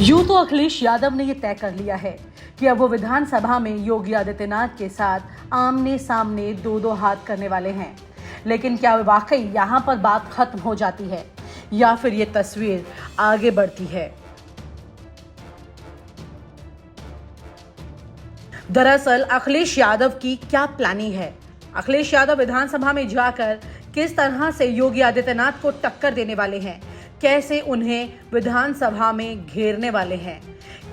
यूं तो अखिलेश यादव ने यह तय कर लिया है कि अब वो विधानसभा में योगी आदित्यनाथ के साथ आमने सामने दो दो हाथ करने वाले हैं। लेकिन क्या वाकई यहां पर बात खत्म हो जाती है या फिर ये तस्वीर आगे बढ़ती है? दरअसल अखिलेश यादव की क्या प्लानिंग है? अखिलेश यादव विधानसभा में जाकर किस तरह से योगी आदित्यनाथ को टक्कर देने वाले हैं? कैसे उन्हें विधानसभा में घेरने वाले हैं?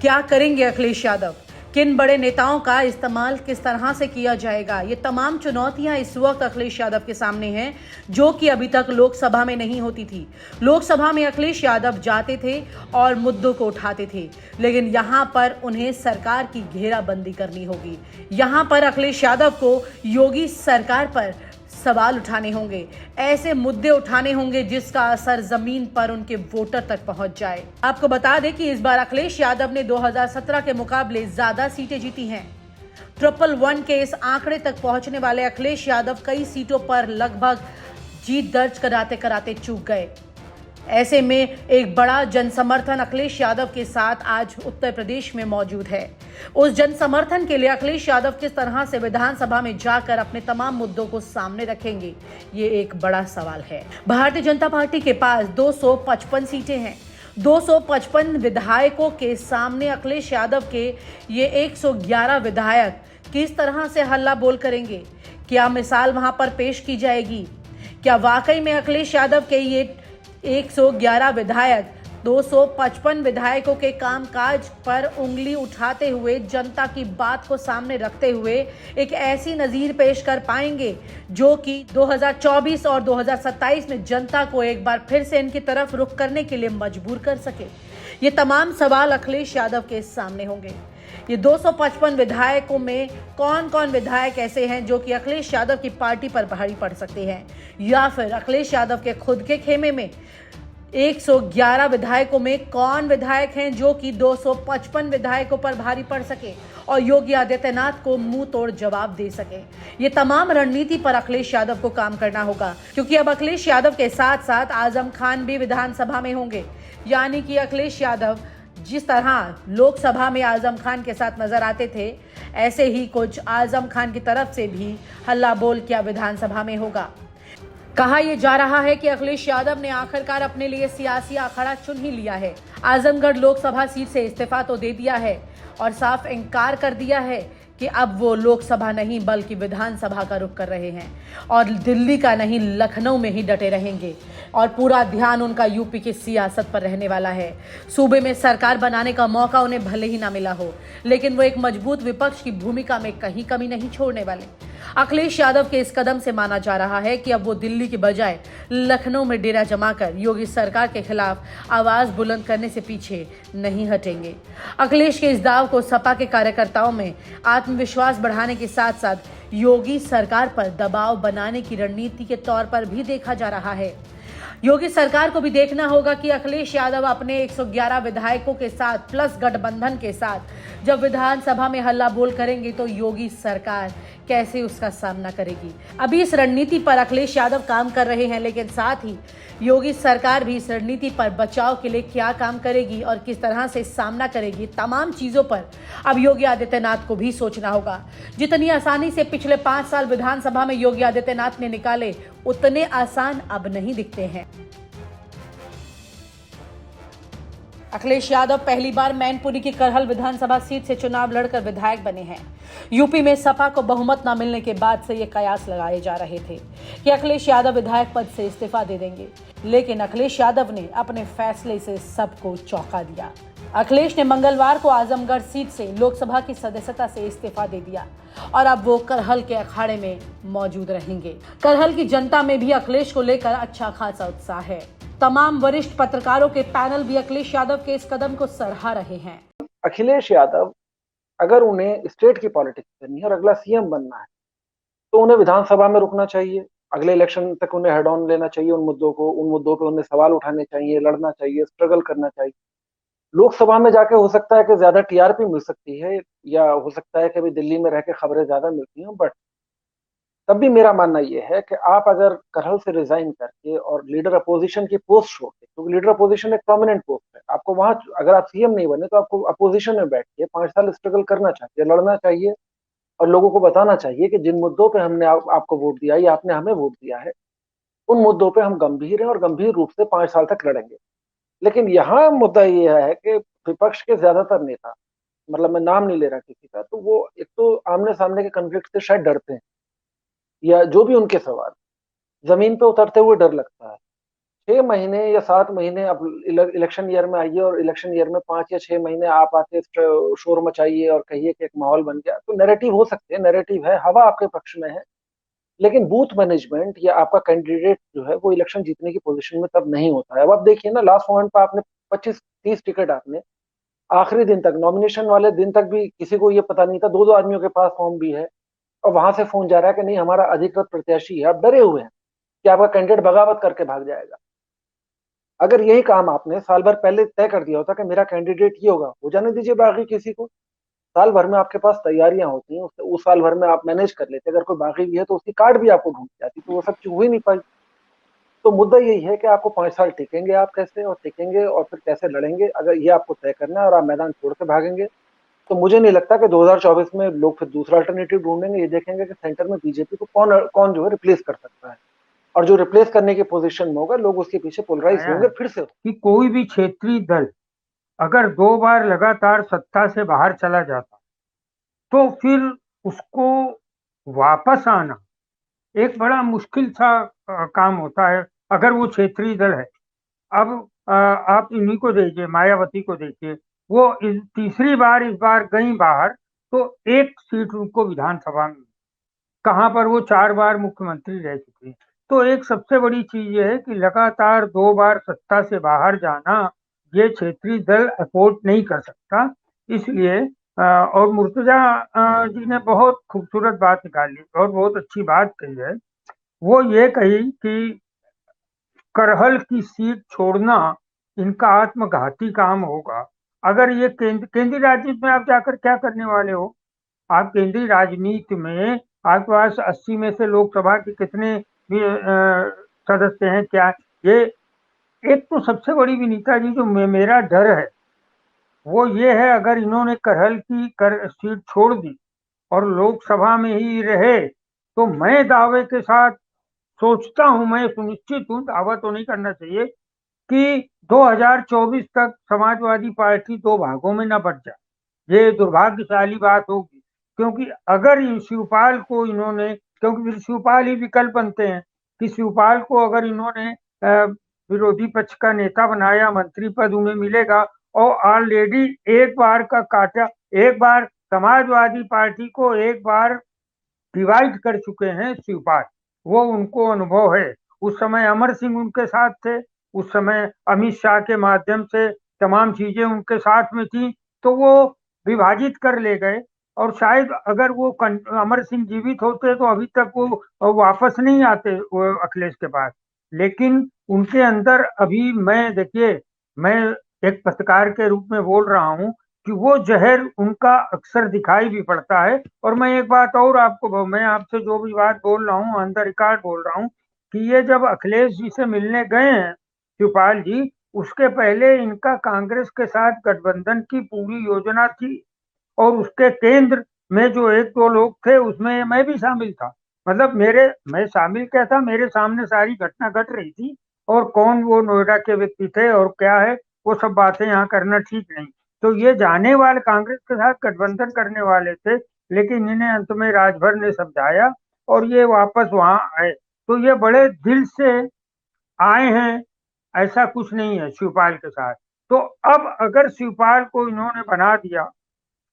क्या करेंगे अखिलेश यादव? किन बड़े नेताओं का इस्तेमाल किस तरह से किया जाएगा? ये तमाम चुनौतियां इस वक्त अखिलेश यादव के सामने हैं, जो कि अभी तक लोकसभा में नहीं होती थी। लोकसभा में अखिलेश यादव जाते थे और मुद्दों को उठाते थे, लेकिन यहां पर उन्हें सरकार की घेराबंदी करनी होगी। यहां पर अखिलेश यादव को योगी सरकार पर सवाल उठाने होंगे, ऐसे मुद्दे उठाने होंगे जिसका असर जमीन पर उनके वोटर तक पहुंच जाए। आपको बता दें कि इस बार अखिलेश यादव ने 2017 के मुकाबले ज्यादा सीटें जीती हैं। 111 के इस आंकड़े तक पहुंचने वाले अखिलेश यादव कई सीटों पर लगभग जीत दर्ज कराते कराते चूक गए। ऐसे में एक बड़ा जनसमर्थन अखिलेश यादव के साथ आज उत्तर प्रदेश में मौजूद है। उस जनसमर्थन के लिए अखिलेश यादव किस तरह से विधानसभा में जाकर अपने तमाम मुद्दों को सामने रखेंगे, ये एक बड़ा सवाल है। भारतीय जनता पार्टी के पास 255 सीटें हैं। 255 विधायकों के सामने अखिलेश यादव के ये 111 विधायक किस तरह से हल्ला बोल करेंगे? क्या मिसाल वहां पर पेश की जाएगी? क्या वाकई में अखिलेश यादव के ये 111 विधायक 255 विधायकों के कामकाज पर उंगली उठाते हुए, जनता की बात को सामने रखते हुए एक ऐसी नजीर पेश कर पाएंगे जो कि 2024 और 2027 में जनता को एक बार फिर से इनकी तरफ रुख करने के लिए मजबूर कर सके? ये तमाम सवाल अखिलेश यादव के सामने होंगे। ये 255 विधायकों में कौन कौन विधायक ऐसे हैं जो कि अखिलेश यादव की पार्टी पर भारी पड़ सकते हैं, या फिर अखिलेश यादव के खुद के खेमे में 111 विधायकों में कौन विधायक हैं जो कि 255 विधायकों पर भारी पड़ सके और योगी आदित्यनाथ को मुंह तोड़ जवाब दे सके? ये तमाम रणनीति पर अखिलेश यादव को काम करना होगा, क्योंकि अब अखिलेश यादव के साथ साथ आजम खान भी विधानसभा में होंगे। यानी कि अखिलेश यादव जिस तरह लोकसभा में आजम खान के साथ नजर आते थे, ऐसे ही कुछ आजम खान की तरफ से भी हल्ला बोल किया विधानसभा में होगा। कहा यह जा रहा है कि अखिलेश यादव ने आखिरकार अपने लिए सियासी अखाड़ा चुन ही लिया है। आजमगढ़ लोकसभा सीट से इस्तीफा तो दे दिया है और साफ इनकार कर दिया है कि अब वो लोकसभा नहीं बल्कि विधानसभा का रुख कर रहे हैं और दिल्ली का नहीं लखनऊ में ही डटे रहेंगे और पूरा ध्यान उनका यूपी की सियासत पर रहने वाला है। सूबे में सरकार बनाने का मौका उन्हें भले ही ना मिला हो, लेकिन वो एक मजबूत विपक्ष की भूमिका में कहीं कमी नहीं छोड़ने वाले। अखिलेश यादव के इस कदम से माना जा रहा है कि अब वो दिल्ली की बजाय लखनऊ में डेरा जमाकर योगी सरकार के खिलाफ आवाज बुलंद करने से पीछे नहीं हटेंगे। अखिलेश के इस दाव को सपा के कार्यकर्ताओं में आत्मविश्वास बढ़ाने के साथ साथ योगी सरकार पर दबाव बनाने की रणनीति के तौर पर भी देखा जा रहा है। योगी सरकार को भी देखना होगा कि अखिलेश यादव अपने 111 विधायकों के साथ प्लस गठबंधन के साथ जब विधानसभा में हल्ला बोल करेंगे तो योगी सरकार कैसे उसका सामना करेगी। अभी इस रणनीति पर अखिलेश यादव काम कर रहे हैं, लेकिन साथ ही योगी सरकार भी इस रणनीति पर बचाव के लिए क्या काम करेगी और किस तरह से सामना करेगी, तमाम चीजों पर अब योगी आदित्यनाथ को भी सोचना होगा। जितनी आसानी से पिछले 5 साल विधानसभा में योगी आदित्यनाथ ने निकाले, उतने आसान अब नहीं दिखते हैं। अखिलेश यादव पहली बार मैनपुरी की करहल विधानसभा सीट से चुनाव लड़कर विधायक बने हैं। यूपी में सपा को बहुमत न मिलने के बाद से ये कयास लगाए जा रहे थे कि अखिलेश यादव विधायक पद से इस्तीफा दे देंगे, लेकिन अखिलेश यादव ने अपने फैसले से सबको चौंका दिया। अखिलेश ने मंगलवार को आजमगढ़ सीट से लोकसभा की सदस्यता से इस्तीफा दे दिया और अब वो करहल के अखाड़े में मौजूद रहेंगे। करहल की जनता में भी अखिलेश को लेकर अच्छा खासा उत्साह है। तमाम वरिष्ठ पत्रकारों के पैनल भी अखिलेश यादव के इस कदम को सराह रहे हैं। अखिलेश यादव अगर उन्हें स्टेट की पॉलिटिक्स करनी है और अगला सीएम बनना है तो उन्हें विधानसभा में रुकना चाहिए। अगले इलेक्शन तक उन्हें हेड ऑन लेना चाहिए उन मुद्दों पे उन्हें सवाल उठाने चाहिए, लड़ना चाहिए, स्ट्रगल करना चाहिए। लोकसभा में जाके हो सकता है कि ज्यादा टीआरपी मिल सकती है या हो सकता है कि अभी दिल्ली में रह के खबरें ज्यादा मिलती हैं, बट तब भी मेरा मानना ये है कि आप अगर करहल से रिजाइन करके और लीडर अपोजिशन की पोस्ट छोड़ के, क्योंकि लीडर अपोजिशन एक प्रोमिनेंट पोस्ट है, आपको वहां अगर आप सीएम नहीं बने तो आपको अपोजिशन में बैठ के 5 साल स्ट्रगल करना चाहिए, लड़ना चाहिए और लोगों को बताना चाहिए कि जिन मुद्दों पे हमने आपको वोट दिया या आपने हमें वोट दिया है, उन मुद्दों पे हम गंभीर हैं और गंभीर रूप से 5 साल तक लड़ेंगे। लेकिन यहाँ मुद्दा ये है कि विपक्ष के ज्यादातर नेता, मतलब मैं नाम नहीं ले रहा किसी का, तो वो एक तो आमने सामने के कन्फ्लिक्ट से शायद डरते हैं, या जो भी उनके सवाल जमीन पे उतरते हुए डर लगता है। 6 महीने या 7 महीने अब इलेक्शन ईयर में आइए और इलेक्शन ईयर में 5 या 6 महीने आप आके शोर मचाइए और कहिए कि एक माहौल बन गया, तो नैरेटिव हो सकते हैं, नैरेटिव है, हवा आपके पक्ष में है, लेकिन बूथ मैनेजमेंट या आपका कैंडिडेट जो है वो इलेक्शन जीतने की पोजीशन में तब नहीं होता है। अब आप देखिए ना, लास्ट मोमेंट पर आपने 25-30 टिकट आपने आखिरी दिन तक, नॉमिनेशन वाले दिन तक भी किसी को ये पता नहीं था, दो दो आदमियों के पास फॉर्म भी है और वहां से फोन जा रहा है कि नहीं हमारा अधिकृत प्रत्याशी है। आप डरे हुए हैं कि आपका कैंडिडेट बगावत करके भाग जाएगा। अगर यही काम आपने साल भर पहले तय कर दिया होता कि मेरा कैंडिडेट ये होगा, हो जाने दीजिए बाकी किसी को, साल भर में आपके पास तैयारियां होती हैं, उस साल भर में आप मैनेज कर लेते। अगर कोई बाकी भी है तो उसकी कार्ड भी आपको ढूंढ जाती, तो वो सब चीज हो ही नहीं पाई। तो मुद्दा यही है कि आपको 5 साल टिकेंगे आप कैसे, और टिकेंगे और फिर कैसे लड़ेंगे, अगर ये आपको तय करना है और आप मैदान छोड़ के भागेंगे, तो मुझे नहीं लगता कि 2024 में लोग फिर दूसरा अल्टरनेटिव ढूंढेंगे। ये देखेंगे कि सेंटर में बीजेपी को कौन कौन जो है रिप्लेस कर सकता है, और जो रिप्लेस करने की पोजीशन में होगा लोग उसके पीछे पोलराइज आया होंगे है फिर से। कि कोई भी क्षेत्रीय दल अगर 2 बार लगातार सत्ता से बाहर चला जाता तो फिर उसको वापस आना एक बड़ा मुश्किल सा काम होता है, अगर वो क्षेत्रीय दल है। अब आप इन्हीं को देखिए, मायावती को देखिए, वो तीसरी बार इस बार गई बाहर, तो एक सीट उनको विधानसभा में, कहाँ पर वो 4 बार मुख्यमंत्री रह चुके हैं। तो एक सबसे बड़ी चीज ये है कि लगातार 2 बार सत्ता से बाहर जाना ये क्षेत्रीय दल अफोर्ड नहीं कर सकता। इसलिए और मुर्तजा जी ने बहुत खूबसूरत बात निकाली और बहुत अच्छी बात कही है। वो ये कही कि करहल की सीट छोड़ना इनका आत्मघाती काम होगा। अगर ये केंद्रीय राजनीति में आप जाकर क्या करने वाले हो? आप केंद्रीय राजनीति में आपके पास 80 में से लोकसभा के कितने भी सदस्य हैं, क्या ये? एक तो सबसे बड़ी विनीता जी जो मेरा डर है वो ये है, अगर इन्होंने करहल की सीट छोड़ दी और लोकसभा में ही रहे, तो मैं दावे के साथ सोचता हूं, मैं सुनिश्चित हूं, दावा तो नहीं करना चाहिए, कि 2024 तक समाजवादी पार्टी 2 भागों में न बट जाए। ये दुर्भाग्यशाली बात होगी, क्योंकि अगर शिवपाल को इन्होंने, क्योंकि फिर शिवपाल ही विकल्प बनते हैं, कि शिवपाल को अगर इन्होंने विरोधी पक्ष का नेता बनाया, मंत्री पद उन्हें मिलेगा, और ऑलरेडी एक बार का काटा, एक बार समाजवादी पार्टी को एक बार डिवाइड कर चुके हैं शिवपाल, वो उनको अनुभव है। उस समय अमर सिंह उनके साथ थे, उस समय अमित शाह के माध्यम से तमाम चीजें उनके साथ में थी, तो वो विभाजित कर ले गए। और शायद अगर वो अमर सिंह जीवित होते तो अभी तक वो वापस नहीं आते वो अखिलेश के पास। लेकिन उनके अंदर अभी, मैं देखिए, मैं एक पत्रकार के रूप में बोल रहा हूँ कि वो जहर उनका अक्सर दिखाई भी पड़ता है। और मैं एक बात और आपको, मैं आपसे जो भी बात बोल रहा हूँ अंदर रिकॉर्ड बोल रहा हूँ, कि ये जब अखिलेश जी से मिलने गए हैं शिवपाल जी, उसके पहले इनका कांग्रेस के साथ गठबंधन की पूरी योजना थी, और उसके केंद्र में जो एक दो लोग थे उसमें मैं भी शामिल था। मतलब मैं शामिल क्या था, मेरे सामने सारी घटना घट रही थी, और कौन वो नोएडा के व्यक्ति थे और क्या है, वो सब बातें यहाँ करना ठीक नहीं। तो ये जाने वाले कांग्रेस के साथ गठबंधन करने वाले थे, लेकिन इन्हें अंत में राजभर ने समझाया और ये वापस वहां आए। तो ये बड़े दिल से आए हैं, ऐसा कुछ नहीं है शिवपाल के साथ। तो अब अगर शिवपाल को इन्होंने बना दिया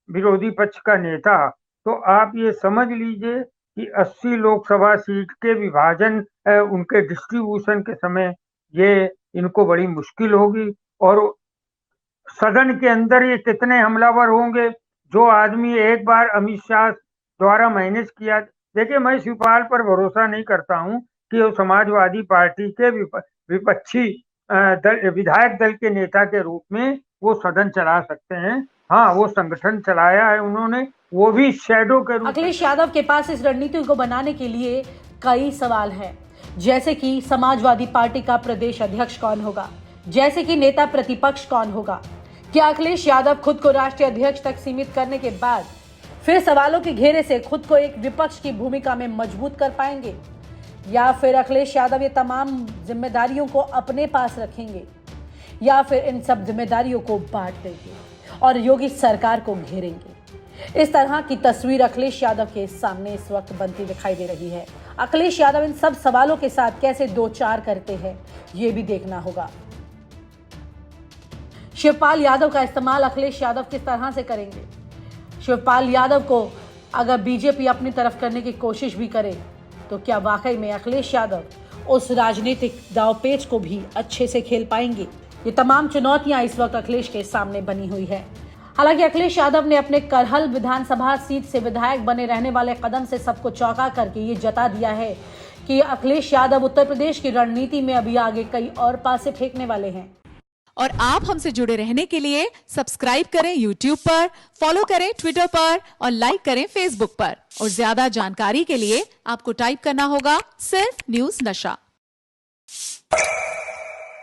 विरोधी पक्ष का नेता, तो आप ये समझ लीजिए कि 80 लोकसभा सीट के विभाजन, उनके डिस्ट्रीब्यूशन के समय ये इनको बड़ी मुश्किल होगी। और सदन के अंदर ये कितने हमलावर होंगे, जो आदमी एक बार अमित शाह द्वारा मैनेज किया। देखिए, मैं शिवपाल पर भरोसा नहीं करता हूं कि वो समाजवादी पार्टी के विपक्षी विधायक दल के नेता के रूप में वो सदन चला सकते हैं। हाँ, वो संगठन चलाया है उन्होंने, वो भी शैडो के रूप में। अखिलेश यादव के पास इस रणनीति को बनाने के लिए कई सवाल हैं, जैसे कि समाजवादी पार्टी का प्रदेश अध्यक्ष कौन होगा, जैसे कि नेता प्रतिपक्ष कौन होगा। क्या अखिलेश यादव खुद को राष्ट्रीय अध्यक्ष तक सीमित करने के बाद फिर सवालों के घेरे से खुद को एक विपक्ष की भूमिका में मजबूत कर पाएंगे, या फिर अखिलेश यादव ये तमाम जिम्मेदारियों को अपने पास रखेंगे, या फिर इन सब जिम्मेदारियों को बांट देंगे और योगी सरकार को घेरेंगे। इस तरह की तस्वीर अखिलेश यादव के सामने इस वक्त बनती दिखाई दे रही है। अखिलेश यादव इन सब सवालों के साथ कैसे दो चार करते हैं, ये भी देखना होगा। शिवपाल यादव का इस्तेमाल अखिलेश यादव किस तरह से करेंगे? शिवपाल यादव को अगर बीजेपी अपनी तरफ करने की कोशिश भी करे तो क्या वाकई में अखिलेश यादव उस राजनीतिक दांवपेच को भी अच्छे से खेल पाएंगे? ये तमाम चुनौतियां इस वक्त अखिलेश के सामने बनी हुई है। हालांकि अखिलेश यादव ने अपने करहल विधानसभा सीट से विधायक बने रहने वाले कदम से सबको चौंका करके ये जता दिया है कि अखिलेश यादव उत्तर प्रदेश की रणनीति में अभी आगे कई और पासे फेंकने वाले हैं। और आप हमसे जुड़े रहने के लिए सब्सक्राइब करें YouTube पर, फॉलो करें Twitter पर और लाइक करें Facebook पर। और ज्यादा जानकारी के लिए आपको टाइप करना होगा सिर्फ न्यूज़ नशा।